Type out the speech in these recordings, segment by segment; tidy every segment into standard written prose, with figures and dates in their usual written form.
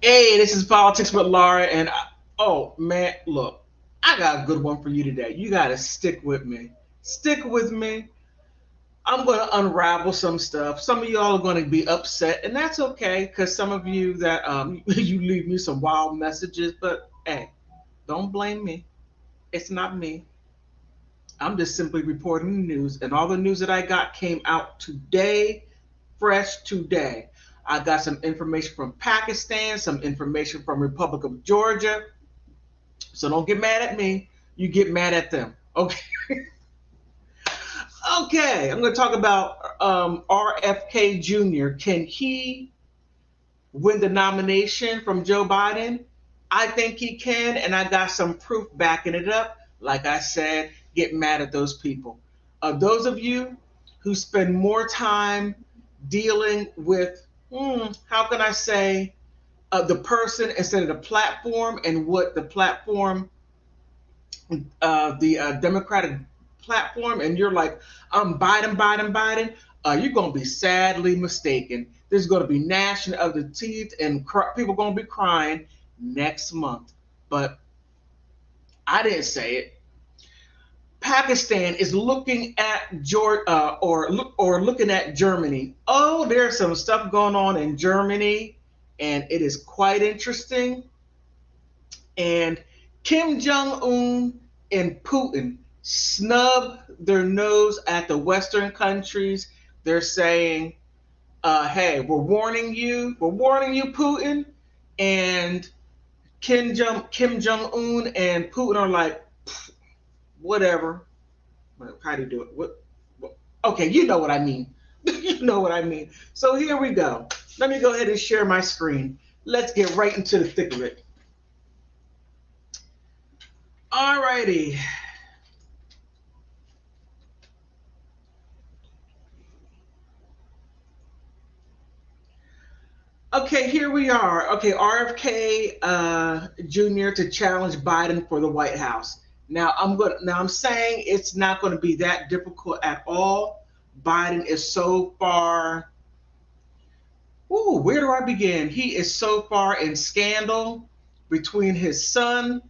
Hey, this is Politics with Laura, and oh man, look, I got a good one for you today. You got to stick with me. Stick with me. I'm going to unravel some stuff. Some of y'all are going to be upset, and that's okay, because some of you that you leave me some wild messages, but hey, don't blame me. It's not me. I'm just simply reporting the news, and all the news that I got came out today, fresh today. I got some information from Pakistan, some information from Republic of Georgia. So don't get mad at me. You get mad at them. Okay. Okay. I'm going to talk about RFK Jr. Can he win the nomination from Joe Biden? I think he can, and I got some proof backing it up. Like I said, get mad at those people. Those of you who spend more time dealing with, how can I say, the person instead of the platform and what the platform, the Democratic platform, and you're like, I'm Biden, Biden, Biden, you're going to be sadly mistaken. There's going to be gnashing of the teeth and people going to be crying next month. But I didn't say it. Pakistan is looking at Georgia, or looking at Germany. Oh, there's some stuff going on in Germany, and it is quite interesting. And Kim Jung Un and Putin snub their nose at the Western countries. They're saying, "Hey, we're warning you, Putin." And Kim Jong Un and Putin are like, whatever. How do you do it? What? Okay, you know what I mean. You know what I mean. So here we go. Let me go ahead and share my screen. Let's get right into the thick of it. Alrighty. Okay, here we are. Okay, RFK Jr. to challenge Biden for the White House. Now I'm saying it's not going to be that difficult at all. Biden is so far. Ooh, where do I begin? He is so far in scandal between his son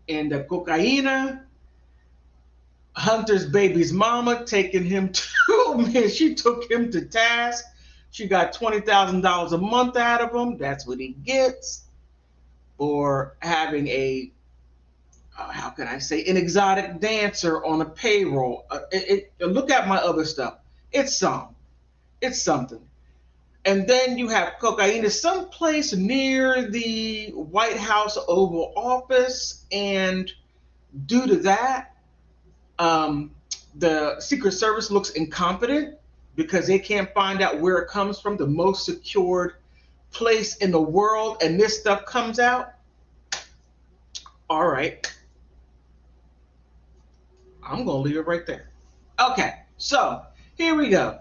and the cocaine. Hunter's baby's mama taking him to, oh man, she took him to task. She got $20,000 a month out of him. That's what he gets for having how can I say, an exotic dancer on a payroll. Look at my other stuff. It's some. It's something. And then you have cocaine someplace near the White House Oval Office. And due to that, um, the Secret Service looks incompetent because they can't find out where it comes from, the most secured place in the world, and this stuff comes out. All right, I'm going to leave it right there. Okay, so here we go.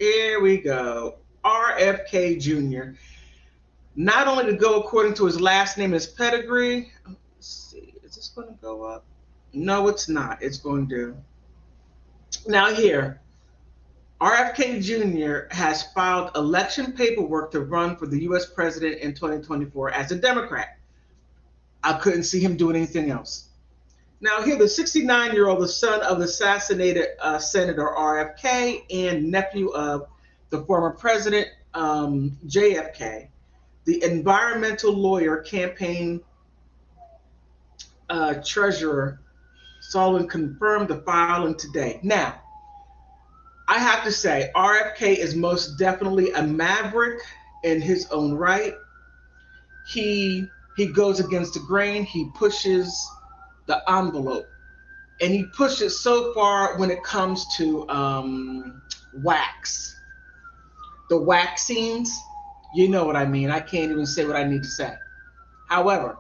Here we go. RFK Jr. Not only to go according to his last name and his pedigree. Let's see, is this going to go up? No, it's not. It's going to. Now, here, RFK Jr. has filed election paperwork to run for the U.S. president in 2024 as a Democrat. I couldn't see him doing anything else. Now, here, the 69-year-old, the son of the assassinated Senator RFK and nephew of the former president JFK, the environmental lawyer campaign treasurer Sullivan confirmed the filing today. Now, I have to say, RFK is most definitely a maverick in his own right. He goes against the grain. He pushes the envelope, and he pushes so far when it comes to wax. The vaccines, you know what I mean. I can't even say what I need to say. However,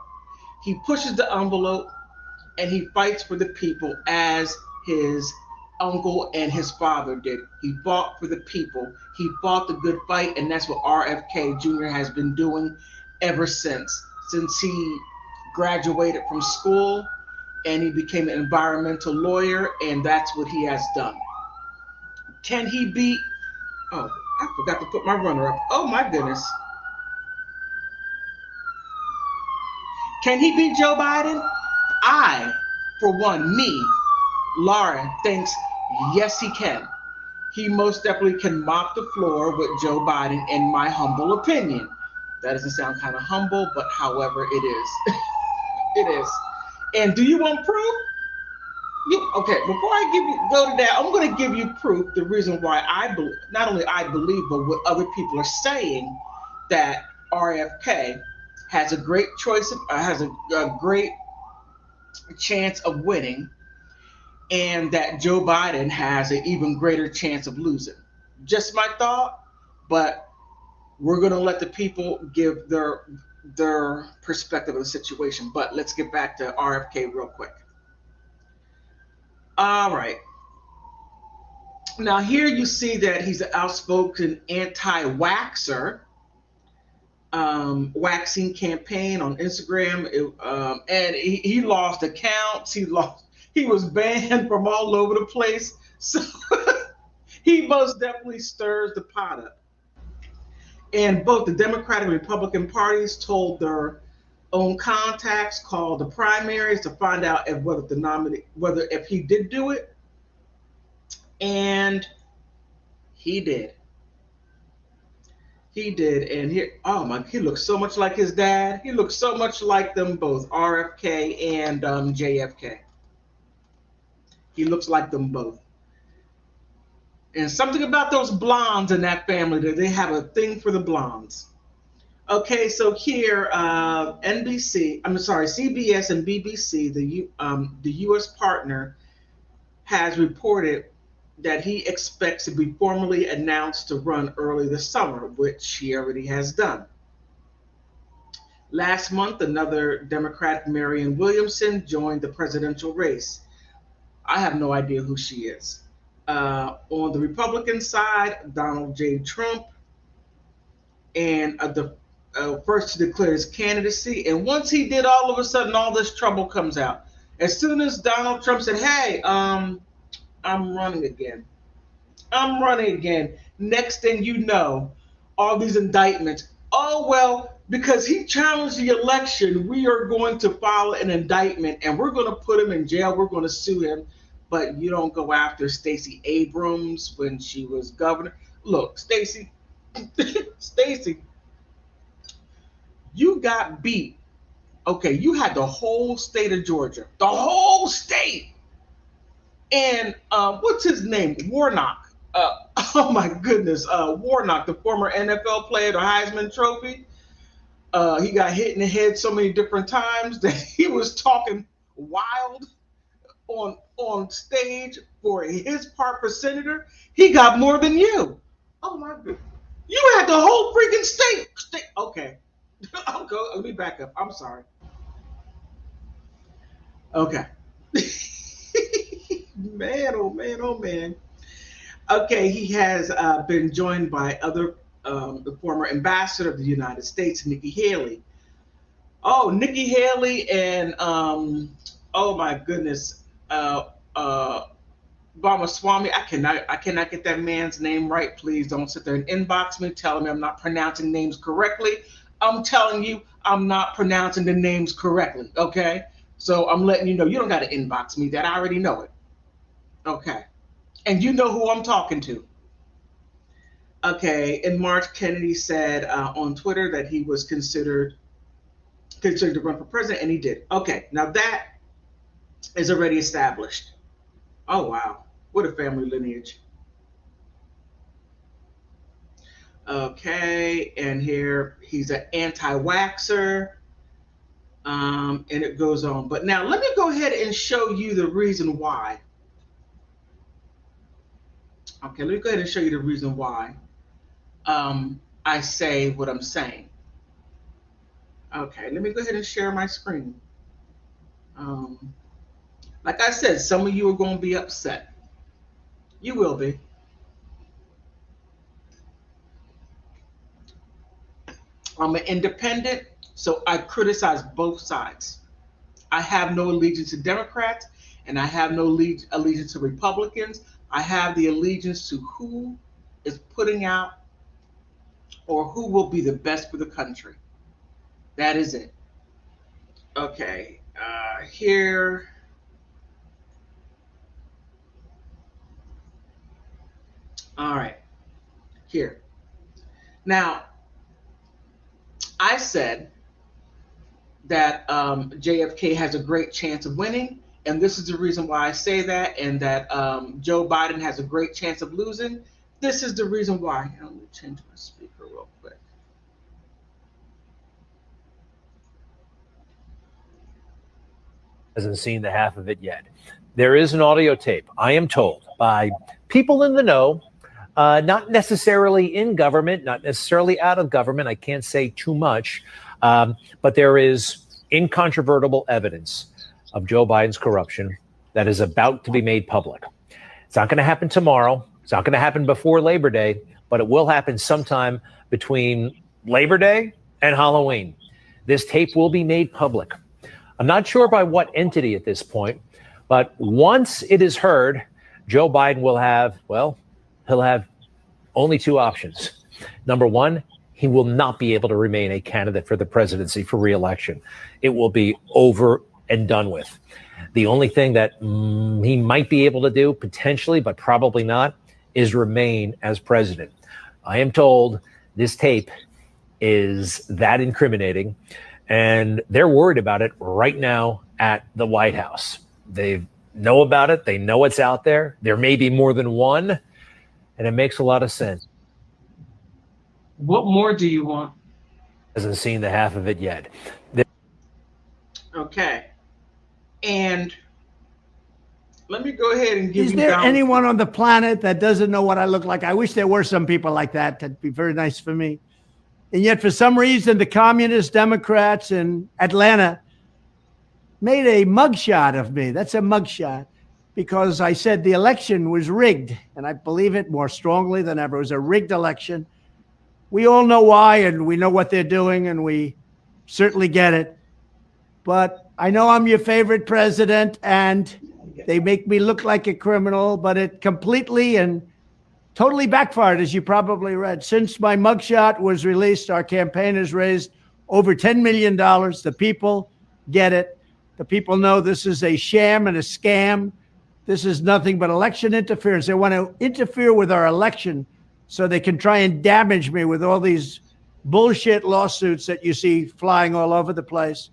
he pushes the envelope and he fights for the people as his uncle and his father did. He fought for the people. He fought the good fight, and that's what RFK Jr. has been doing ever since he graduated from school and he became an environmental lawyer, and that's what he has done. Can he beat? Oh, I forgot to put my runner up. Oh my goodness. Can he beat Joe Biden? I, for one, me, Lauren, thinks yes, he can. He most definitely can mop the floor with Joe Biden, in my humble opinion. That doesn't sound kind of humble, but however, it is. It is. And do you want proof? Okay, before I give you go to that, I'm going to give you proof. The reason why I believe, not only I believe, but what other people are saying, that RFK has a great choice, has a great chance of winning, and that Joe Biden has an even greater chance of losing. Just my thought, but we're going to let the people give their perspective of the situation. But let's get back to RFK real quick. All right. Now here you see that he's an outspoken anti-waxer, waxing campaign on Instagram, and he lost accounts. He was banned from all over the place. So he most definitely stirs the pot up. And both the Democratic and Republican parties told their own contacts, called the primaries to find out if whether the nominee, whether if he did do it, and he did. He did, and oh my, he looks so much like his dad. He looks so much like them both, RFK and JFK. He looks like them both. And something about those blondes in that family, that they have a thing for the blondes. Okay, so here, CBS and BBC, the U.S. partner, has reported that he expects to be formally announced to run early this summer, which he already has done. Last month, another Democrat, Marianne Williamson, joined the presidential race. I have no idea who she is. On the Republican side, Donald J. Trump, and the first to declare his candidacy. And once he did, all of a sudden, all this trouble comes out. As soon as Donald Trump said, "Hey, I'm running again. I'm running again." Next thing you know, all these indictments. Oh, well, because he challenged the election, we are going to file an indictment and we're going to put him in jail. We're going to sue him. But you don't go after Stacey Abrams when she was governor. Look, Stacey, Stacey, you got beat. Okay, you had the whole state of Georgia, the whole state. And what's his name? Warnock. Oh my goodness, Warnock, the former NFL player, the Heisman Trophy. He got hit in the head so many different times that he was talking wild on stage for his part for senator. He got more than you. Oh my goodness. You had the whole freaking state. Okay. I'll go. Let me back up. I'm sorry. Okay. Man, oh man, oh man. Okay, he has been joined by the former ambassador of the United States, Nikki Haley. Oh, Nikki Haley and oh my goodness, Ramaswamy. I cannot get that man's name right. Please don't sit there and inbox me, telling me I'm not pronouncing names correctly. I'm telling you, I'm not pronouncing the names correctly. Okay, so I'm letting you know. You don't got to inbox me that. I already know it. Okay, and you know who I'm talking to. Okay, in March, Kennedy said on Twitter that he was considered to run for president, and he did. Okay, now that is already established. Oh wow, what a family lineage. Okay, and here he's an anti-waxer, and it goes on. But now let me go ahead and show you the reason why. Okay, let me go ahead and show you the reason why I say what I'm saying. Okay, let me go ahead and share my screen. Like I said, some of you are going to be upset. You will be. I'm an independent, so I criticize both sides. I have no allegiance to Democrats, and I have no allegiance to Republicans. I have the allegiance to who is putting out or who will be the best for the country. That is it. Okay, here. All right, here. Now, I said that JFK has a great chance of winning, and this is the reason why I say that, and that Joe Biden has a great chance of losing. This is the reason why. Let me change my speaker real quick. Hasn't seen the half of it yet. There is an audio tape, I am told, by people in the know, not necessarily in government, not necessarily out of government. I can't say too much, but there is incontrovertible evidence of Joe Biden's corruption that is about to be made public. It's not going to happen tomorrow. It's not going to happen before Labor Day, but it will happen sometime between Labor Day and Halloween. This tape will be made public. I'm not sure by what entity at this point, but once it is heard, Joe Biden will have, well, he'll have only two options. Number one, he will not be able to remain a candidate for the presidency for re-election. It will be over and done with. The only thing that he might be able to do, potentially, but probably not, is remain as president. I am told this tape is that incriminating, and they're worried about it right now at the White House. They know about it. They know it's out there. There may be more than one, and it makes a lot of sense. What more do you want? Hasn't seen the half of it yet. Okay. And let me go ahead and give Is you there down. anyone on the planet that doesn't know what I look like? I wish there were some people like that. That'd be very nice for me. And yet, for some reason, the communist Democrats in Atlanta made a mugshot of me. That's a mugshot because I said the election was rigged, and I believe it more strongly than ever. It was a rigged election. We all know why, and we know what they're doing, and we certainly get it. But I know I'm your favorite president, and they make me look like a criminal, but it completely and totally backfired, as you probably read. Since my mugshot was released, our campaign has raised over $10 million. The people get it. The people know this is a sham and a scam. This is nothing but election interference. They want to interfere with our election so they can try and damage me with all these bullshit lawsuits that you see flying all over the place.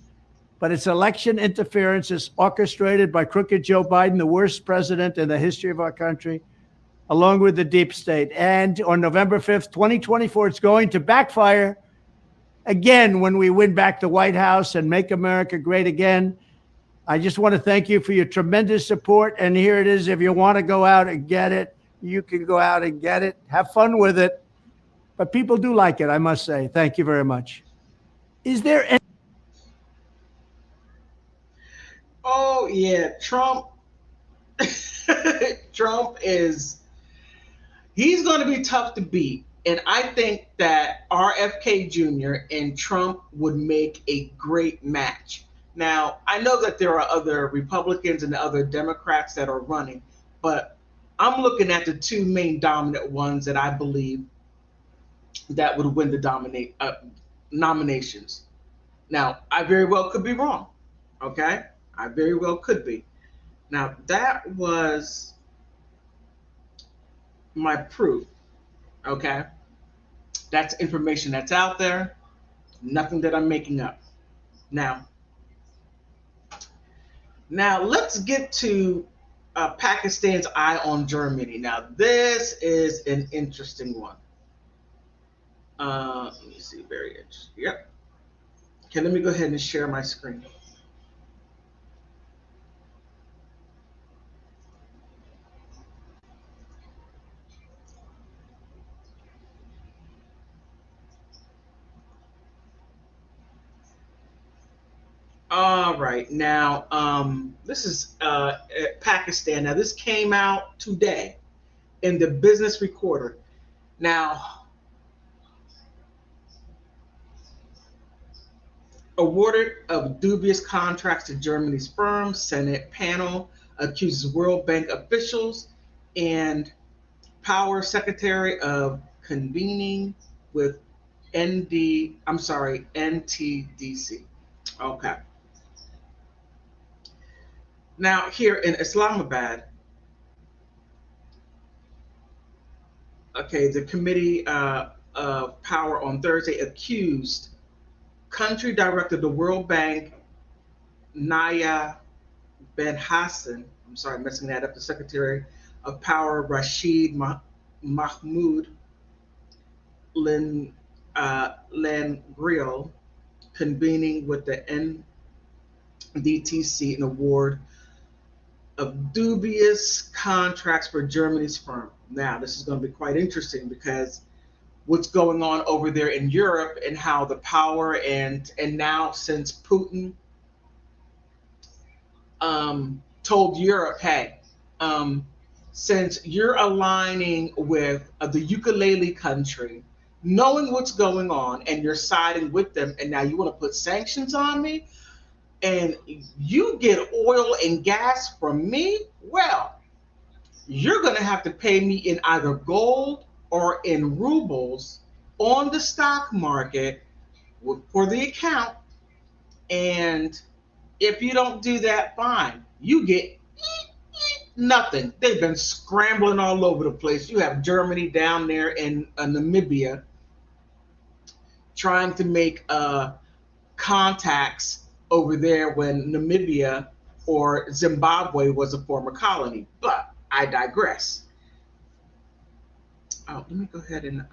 But it's election interference. It's orchestrated by crooked Joe Biden, the worst president in the history of our country, along with the deep state. And on November 5th, 2024, it's going to backfire again when we win back the White House and make America great again. I just want to thank you for your tremendous support. And here it is. If you want to go out and get it, you can go out and get it. Have fun with it. But people do like it, I must say. Thank you very much. Is there any... Oh, yeah. Trump. Trump he's going to be tough to beat. And I think that RFK Jr. and Trump would make a great match. Now, I know that there are other Republicans and other Democrats that are running, but I'm looking at the two main dominant ones that I believe that would win the nominations. Now, I very well could be wrong. Okay? I very well could be. Now, that was my proof. Okay? That's information that's out there. Nothing that I'm making up. Now let's get to Pakistan's eye on Germany. Now, this is an interesting one. Let me see. Very interesting. Yep. Okay, let me go ahead and share my screen. All right. Now, this is Pakistan. Now, this came out today in the Business Recorder. Now, awarded of dubious contracts to Germany's firm, Senate panel accuses World Bank officials and Power Secretary of convening with NTDC. Okay. Now, here in Islamabad, okay, the Committee of Power on Thursday accused country director of the World Bank, Naya Ben Hassan, I'm sorry, I'm messing that up, the Secretary of Power, Rashid Mahmoud Langriel, convening with the NDTC an award of dubious contracts for Germany's firm. Now, this is going to be quite interesting because what's going on over there in Europe and how the power and now since Putin told Europe, hey, since you're aligning with the ukulele country, knowing what's going on, and you're siding with them, and now you want to put sanctions on me, and you get oil and gas from me, well, you're going to have to pay me in either gold or in rubles on the stock market for the account. And if you don't do that, fine. You get nothing. They've been scrambling all over the place. You have Germany down there in Namibia trying to make contacts over there when Namibia or Zimbabwe was a former colony. But I digress. Oh, let me go ahead and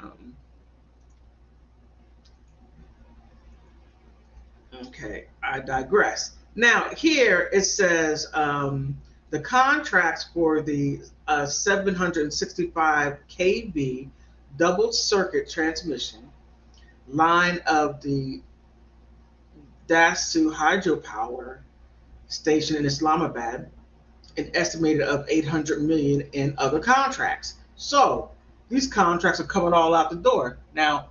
okay, I digress. Now here it says the contracts for the 765 kV double circuit transmission line of the Dasu hydropower station in Islamabad, an estimated of 800 million in other contracts. So these contracts are coming all out the door. Now,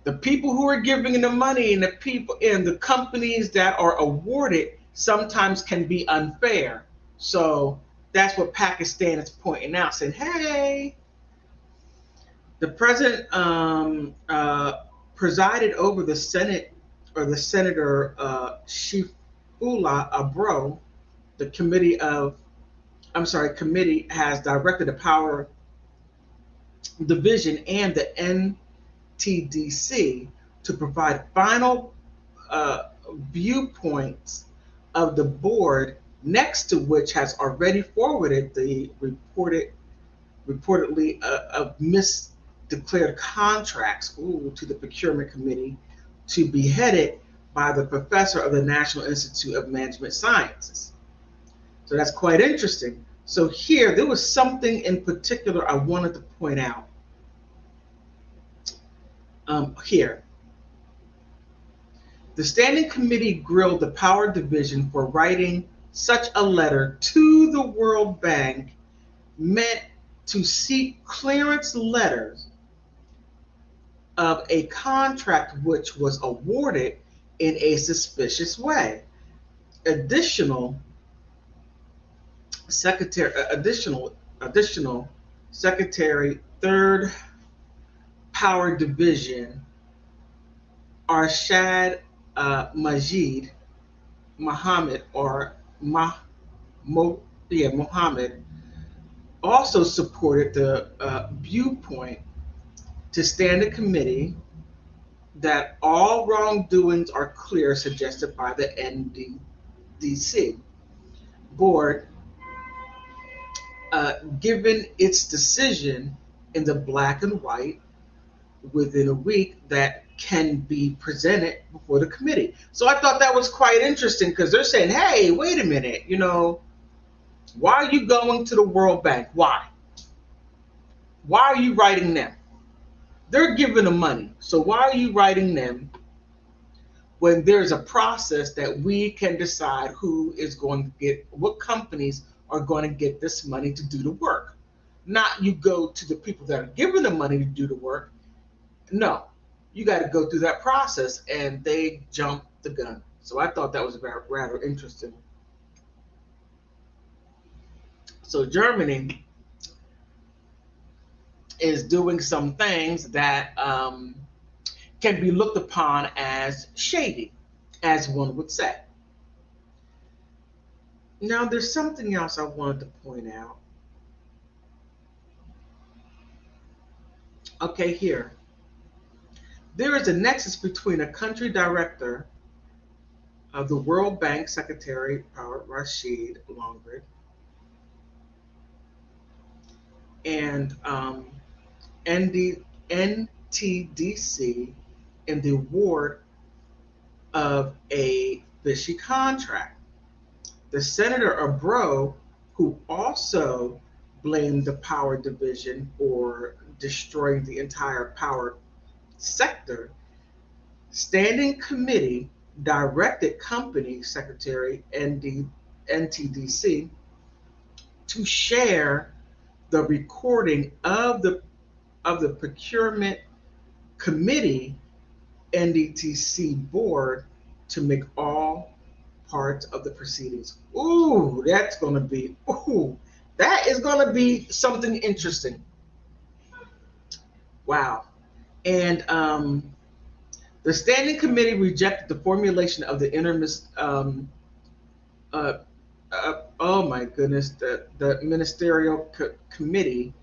the people who are giving the money and the people and the companies that are awarded sometimes can be unfair. So that's what Pakistan is pointing out, saying, hey, the president presided over the Senate, or the Senator Shifullah Abro. The committee has directed the Power Division and the NTDC to provide final viewpoints of the board, next to which has already forwarded the reportedly misdeclared contracts to the procurement committee, to be headed by the professor of the National Institute of Management Sciences. So that's quite interesting. So here, there was something in particular I wanted to point out. Here, the Standing Committee grilled the Power Division for writing such a letter to the World Bank meant to seek clearance letters of a contract which was awarded in a suspicious way. Additional Secretary, Third Power Division, Arshad Majid Mohammed, or Mohammed, also supported the viewpoint to stand a committee that all wrongdoings are clear, suggested by the NDDC board, given its decision in the black and white within a week that can be presented before the committee. So I thought that was quite interesting, because they're saying, hey, wait a minute, why are you going to the World Bank? Why? Why are you writing them? They're giving them money. So why are you writing them when there's a process that we can decide who is going to get, what companies are going to get this money to do the work? Not you go to the people that are giving the money to do the work. No, you got to go through that process, and they jump the gun. So I thought that was rather interesting. So Germany is doing some things that can be looked upon as shady, as one would say. Now, there's something else I wanted to point out. Okay, here. There is a nexus between a country director of the World Bank Secretary Rashid Longred and NTDC in the award of a fishy contract. The Senator Abro, who also blamed the power division for destroying the entire power sector, standing committee directed company secretary NTDC to share the recording of the procurement committee NDTC board to make all parts of the proceedings. That is going to be something interesting. Wow. And the standing committee rejected the formulation of the the ministerial committee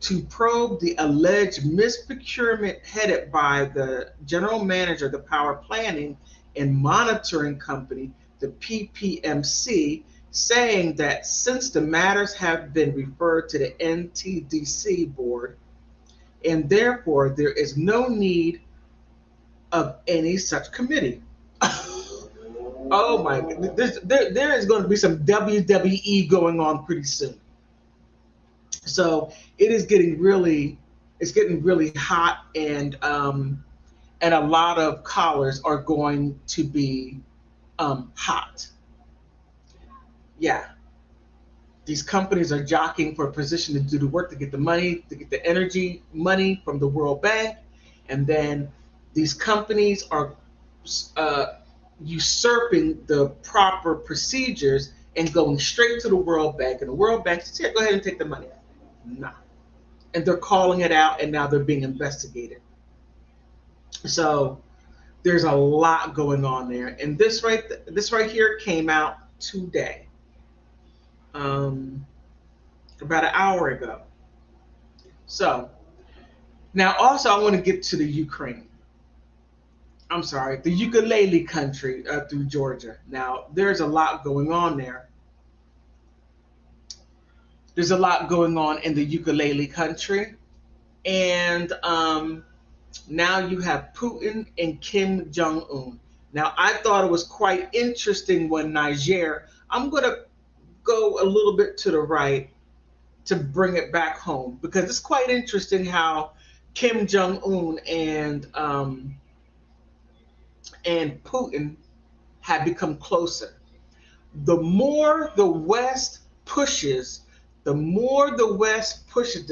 to probe the alleged misprocurement headed by the general manager of the power planning and monitoring company, the PPMC, saying that since the matters have been referred to the NTDC board, and therefore there is no need of any such committee. Oh my goodness, there is going to be some WWE going on pretty soon. So it is getting really hot, and a lot of collars are going to be hot. Yeah, these companies are jockeying for a position to do the work, to get the money, to get the energy money from the World Bank, and then these companies are usurping the proper procedures and going straight to the World Bank, and the World Bank says, "Here, go ahead and take the money." No, and they're calling it out, and now they're being investigated. So there's a lot going on there, and this right here came out today, about an hour ago. So now also I want to get to the Ukraine. I'm sorry, the ukulele country through Georgia. Now there's a lot going on there. There's a lot going on in the ukulele country, and now you have Putin and Kim Jung Un. Now I thought it was quite interesting when Niger. I'm gonna go a little bit to the right to bring it back home, because it's quite interesting how Kim Jong Un and Putin have become closer. The more the West pushes the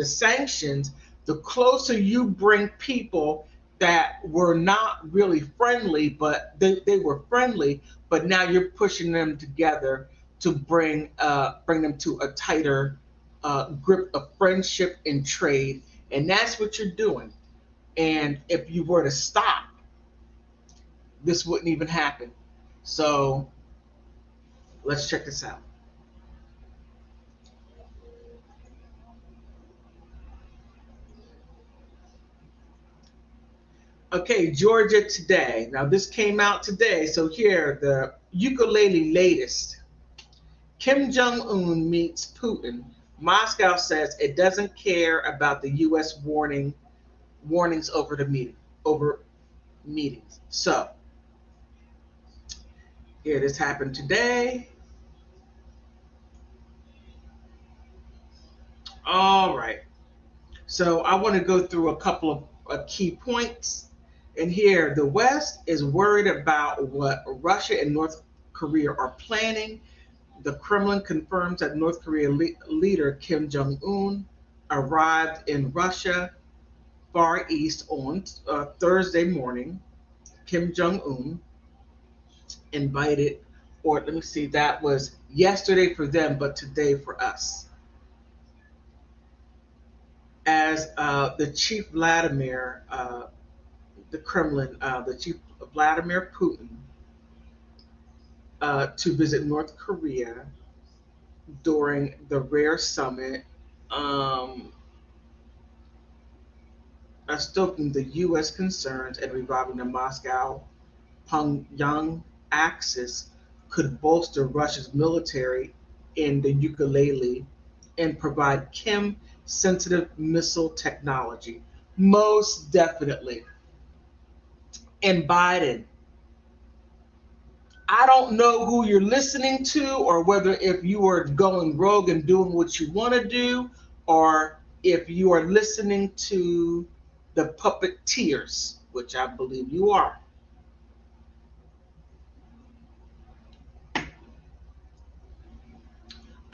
sanctions, the closer you bring people that were not really friendly, but they were friendly, but now you're pushing them together to bring them to a tighter grip of friendship and trade, and that's what you're doing. And if you were to stop, this wouldn't even happen. So let's check this out. Okay, Georgia Today. Now this came out today, so here, the ukulele latest. Kim Jong-un meets Putin. Moscow says it doesn't care about the U.S. warnings over meetings. So here, this happened today. All right. So I want to go through a couple of key points. And here, the West is worried about what Russia and North Korea are planning. The Kremlin confirms that North Korea leader Kim Jong-un arrived in Russia Far East on Thursday morning. Kim Jong-un invited, or let me see, that was yesterday for them, but today for us. As has the chief Vladimir, the Kremlin, the chief Vladimir Putin, to visit North Korea during the rare summit, stoking the U.S. concerns and reviving the Moscow Pyongyang axis could bolster Russia's military in the ukulele and provide chem-sensitive missile technology. Most definitely. And Biden, I don't know who you're listening to, or whether if you are going rogue and doing what you want to do, or if you are listening to the puppeteers, which I believe you are.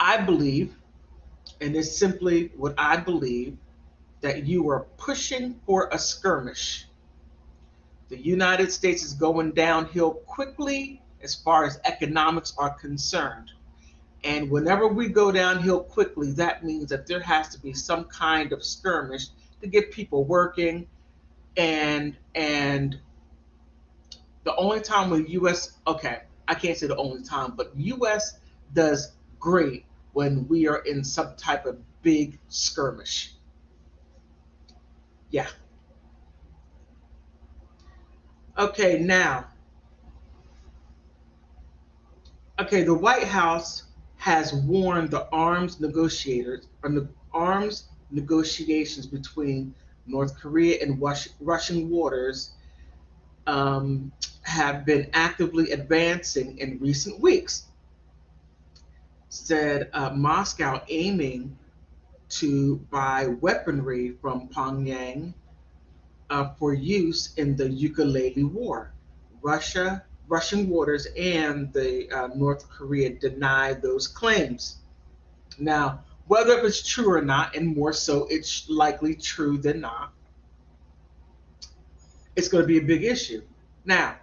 I believe, and it's simply what I believe, that you are pushing for a skirmish. The United States is going downhill quickly as far as economics are concerned. And whenever we go downhill quickly, that means that there has to be some kind of skirmish to get people working. And the only time when U.S. okay, I can't say the only time, but U.S. does great when we are in some type of big skirmish. Yeah. Okay, now. Okay, the White House has warned the arms negotiations between North Korea and Russian waters have been actively advancing in recent weeks. Said Moscow aiming to buy weaponry from Pyongyang for use in the ukulele war. Russian waters and the North Korea deny those claims. Now, whether it's true or not, and more so, it's likely true than not, it's going to be a big issue. Now,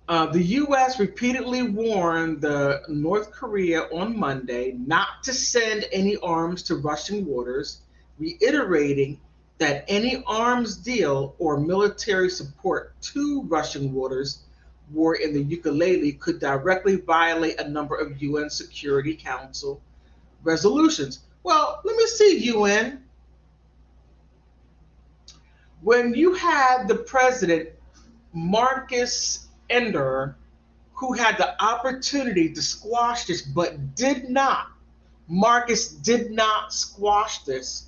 the U.S. repeatedly warned the North Korea on Monday not to send any arms to Russian waters, reiterating that any arms deal or military support to Russian waters war in the ukulele could directly violate a number of UN Security Council resolutions. Well, let me see, UN. When you had the president, Marcus Ender, who had the opportunity to squash this but did not, Marcus did not squash this.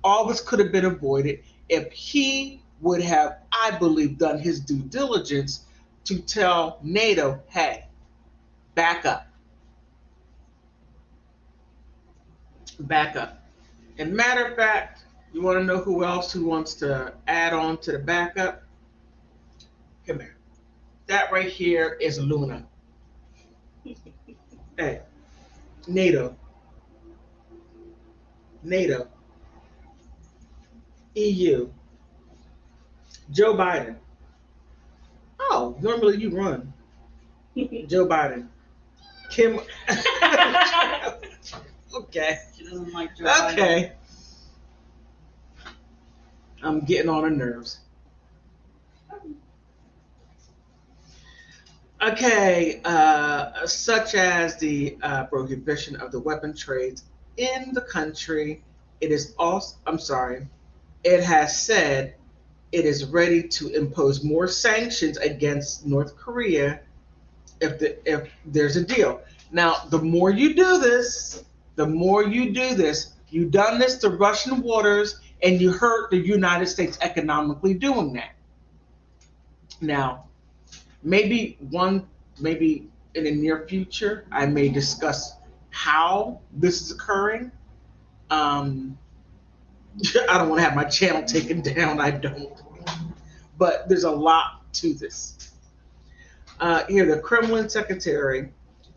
All this could have been avoided if he would have, I believe, done his due diligence to tell NATO, hey, back up. Back up. And matter of fact, you want to know who else who wants to add on to the backup? Come here. That right here is Luna. Hey, NATO, EU, Joe Biden. Oh, normally you run. Joe Biden. Kim. Okay. She doesn't like Joe Biden. Okay. I'm getting on her nerves. Okay, such as the prohibition of the weapon trades in the country, it is also, it has said it is ready to impose more sanctions against North Korea if there's a deal. Now, the more you do this, you've done this to Russian waters and you hurt the United States economically doing that. Now, maybe in the near future, I may discuss how this is occurring. I don't want to have my channel taken down. I don't. But there's a lot to this. Here, the Kremlin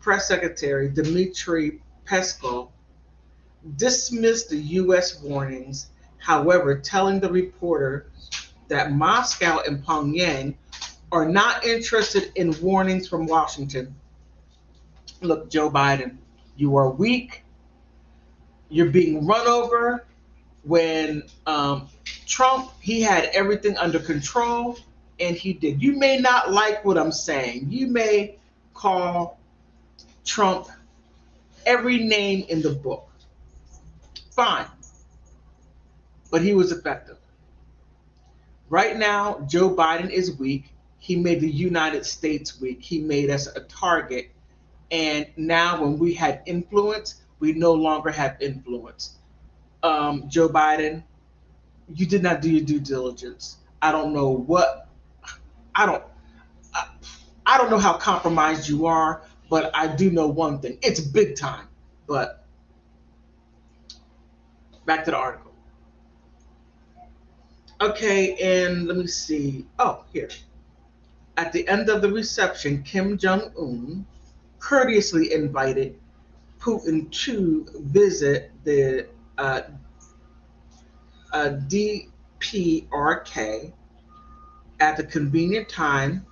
press secretary, Dmitry Peskov, dismissed the U.S. warnings, however, telling the reporter that Moscow and Pyongyang are not interested in warnings from Washington. Look, Joe Biden, you are weak. You're being run over. When Trump, he had everything under control, and he did. You may not like what I'm saying. You may call Trump every name in the book. Fine. But he was effective. Right now, Joe Biden is weak. He made the United States weak. He made us a target. And now, when we had influence, we no longer have influence. Joe Biden, you did not do your due diligence. I don't know what, I don't, I, I don't know how compromised you are, but I do know one thing. It's big time. But back to the article. Okay, and let me see. Oh, here. At the end of the reception, Kim Jung Un courteously invited Putin to visit the DPRK at the convenient time,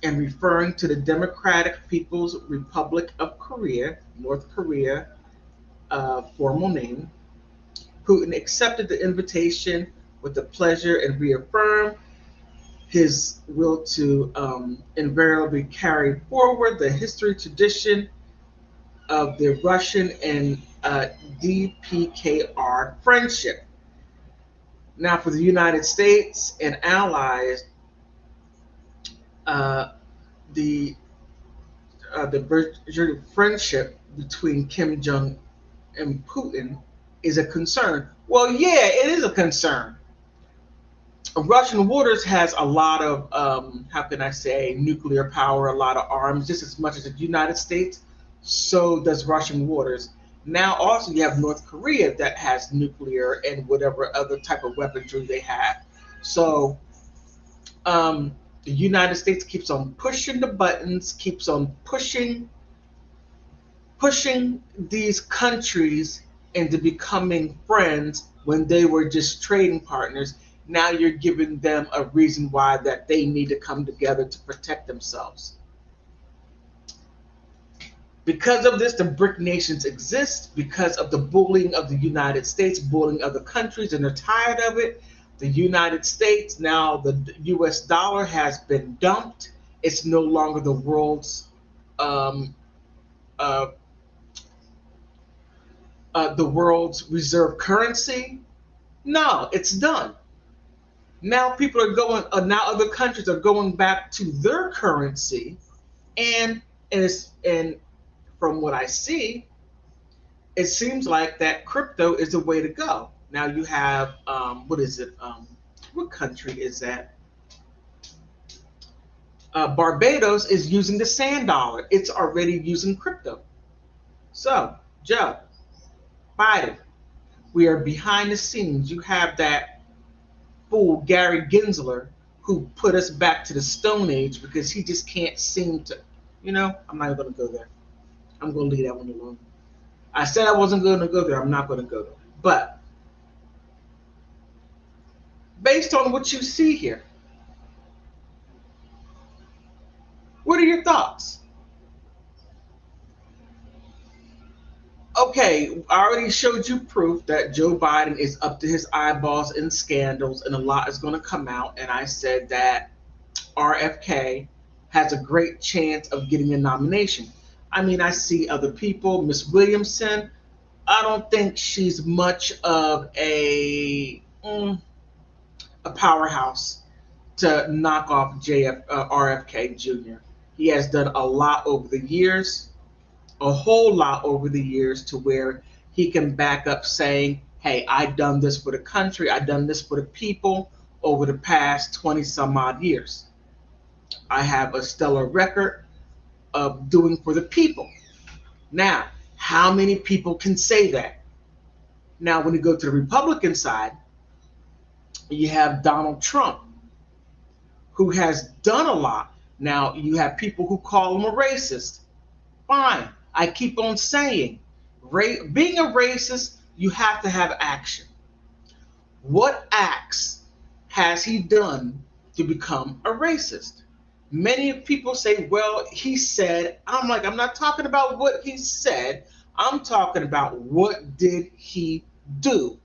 and referring to the Democratic People's Republic of Korea, North Korea, formal name. Putin accepted the invitation with the pleasure and reaffirmed his will to invariably carry forward the history tradition of the Russian and DPKR friendship. Now, for the United States and allies, the friendship between Kim Jong and Putin is a concern. Well, yeah, it is a concern. Russian waters has a lot of, how can I say, nuclear power, a lot of arms, just as much as the United States. So does Russian waters. Now also you have North Korea that has nuclear and whatever other type of weaponry they have. So the United States keeps on pushing the buttons, keeps on pushing these countries into becoming friends when they were just trading partners. Now you're giving them a reason why that they need to come together to protect themselves. Because of this, the BRIC nations exist, because of the bullying of the United States, bullying other countries, and they're tired of it. The United States, now the US dollar has been dumped. It's no longer the world's reserve currency. No, it's done. Now people are going. Now other countries are going back to their currency, and from what I see, it seems like that crypto is the way to go. Now you have what is it? What country is that? Barbados is using the sand dollar. It's already using crypto. So, Joe Biden, we are behind the scenes. You have that fool Gary Gensler who put us back to the Stone Age because he just can't seem to. I'm not even going to go there. I'm going to leave that one alone. I said I wasn't going to go there. I'm not going to go there. But based on what you see here, what are your thoughts? Okay, I already showed you proof that Joe Biden is up to his eyeballs in scandals and a lot is going to come out. And I said that RFK has a great chance of getting a nomination. I mean, I see other people. Miss Williamson, I don't think she's much of a powerhouse to knock off RFK Jr. He has done a lot over the years, a whole lot over the years, to where he can back up saying, hey, I've done this for the country, I've done this for the people over the past 20 some odd years. I have a stellar record of doing for the people. Now, how many people can say that? Now, when you go to the Republican side, you have Donald Trump, who has done a lot. Now, you have people who call him a racist. Fine. I keep on saying, being a racist, you have to have action. What acts has he done to become a racist? Many people say, well, he said, I'm like, I'm not talking about what he said. I'm talking about what did he do?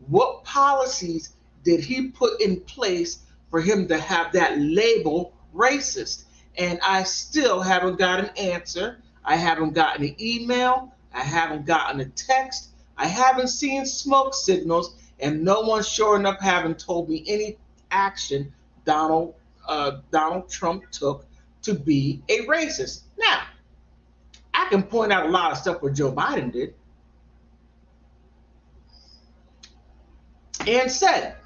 What policies did he put in place for him to have that label racist? And I still haven't got an answer. I haven't gotten an email. I haven't gotten a text. I haven't seen smoke signals, and no one, sure enough, haven't told me any action Donald Trump took to be a racist. Now, I can point out a lot of stuff what Joe Biden did and said.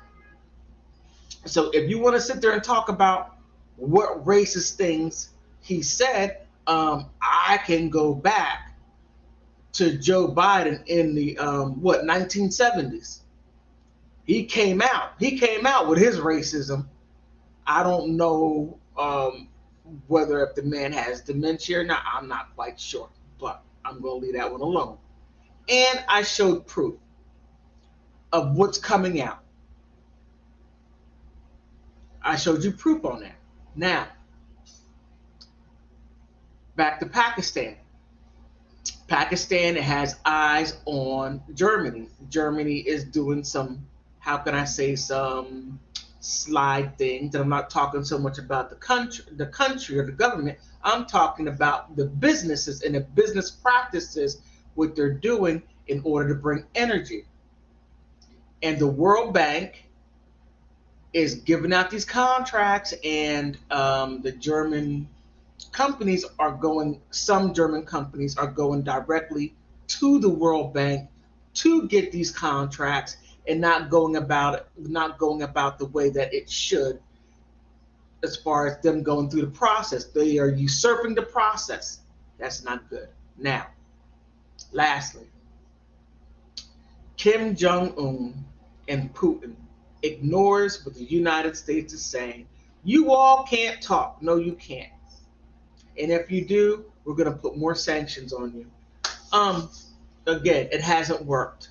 So if you want to sit there and talk about what racist things he said, I can go back to Joe Biden in the 1970s. He came out with his racism. I don't know whether if the man has dementia or not. I'm not quite sure, but I'm going to leave that one alone. And I showed proof of what's coming out. I showed you proof on that. Now, back to Pakistan. Pakistan has eyes on Germany. Germany is doing some, how can I say, some slide things. And I'm not talking so much about the country or the government. I'm talking about the businesses and the business practices, what they're doing in order to bring energy. And the World Bank is giving out these contracts, and the German companies are going, some German companies are going directly to the World Bank to get these contracts, and not going about the way that it should, as far as them going through the process. They are usurping the process. That's not good. Now, lastly, Kim Jung Un and Putin ignores what the United States is saying. You all can't talk. No, you can't. And if you do, we're going to put more sanctions on you. Again, it hasn't worked.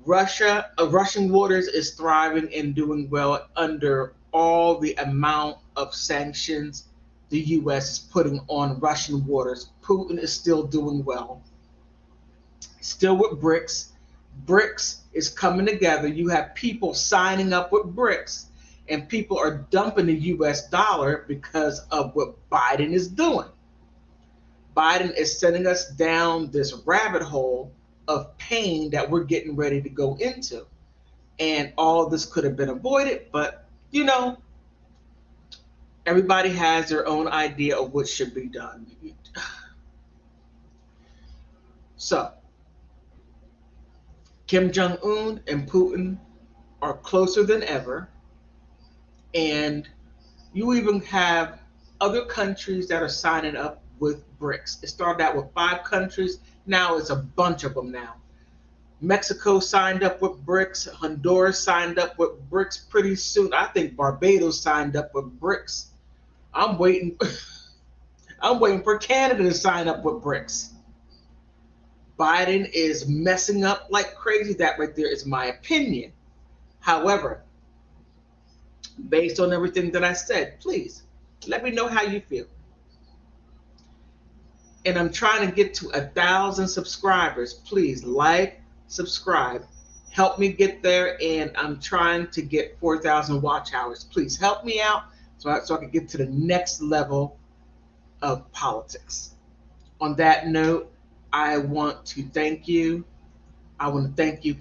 Russian waters is thriving and doing well under all the amount of sanctions the U.S. is putting on Russian waters. Putin is still doing well. Still with BRICS. BRICS is coming together. You have people signing up with BRICS, and people are dumping the US dollar because of what Biden is doing. Biden is sending us down this rabbit hole of pain that we're getting ready to go into. And all of this could have been avoided, but everybody has their own idea of what should be done. So, Kim Jong-un and Putin are closer than ever. And you even have other countries that are signing up with BRICS. It started out with 5 countries. Now it's a bunch of them now. Mexico signed up with BRICS. Honduras signed up with BRICS pretty soon. I think Barbados signed up with BRICS. I'm waiting for Canada to sign up with BRICS. Biden is messing up like crazy. That right there is my opinion. However, based on everything that I said, please let me know how you feel. And I'm trying to get to 1,000 subscribers. Please like, subscribe, help me get there. And I'm trying to get 4,000 watch hours. Please help me out so I can get to the next level of politics. On that note, I want to thank you. I want to thank you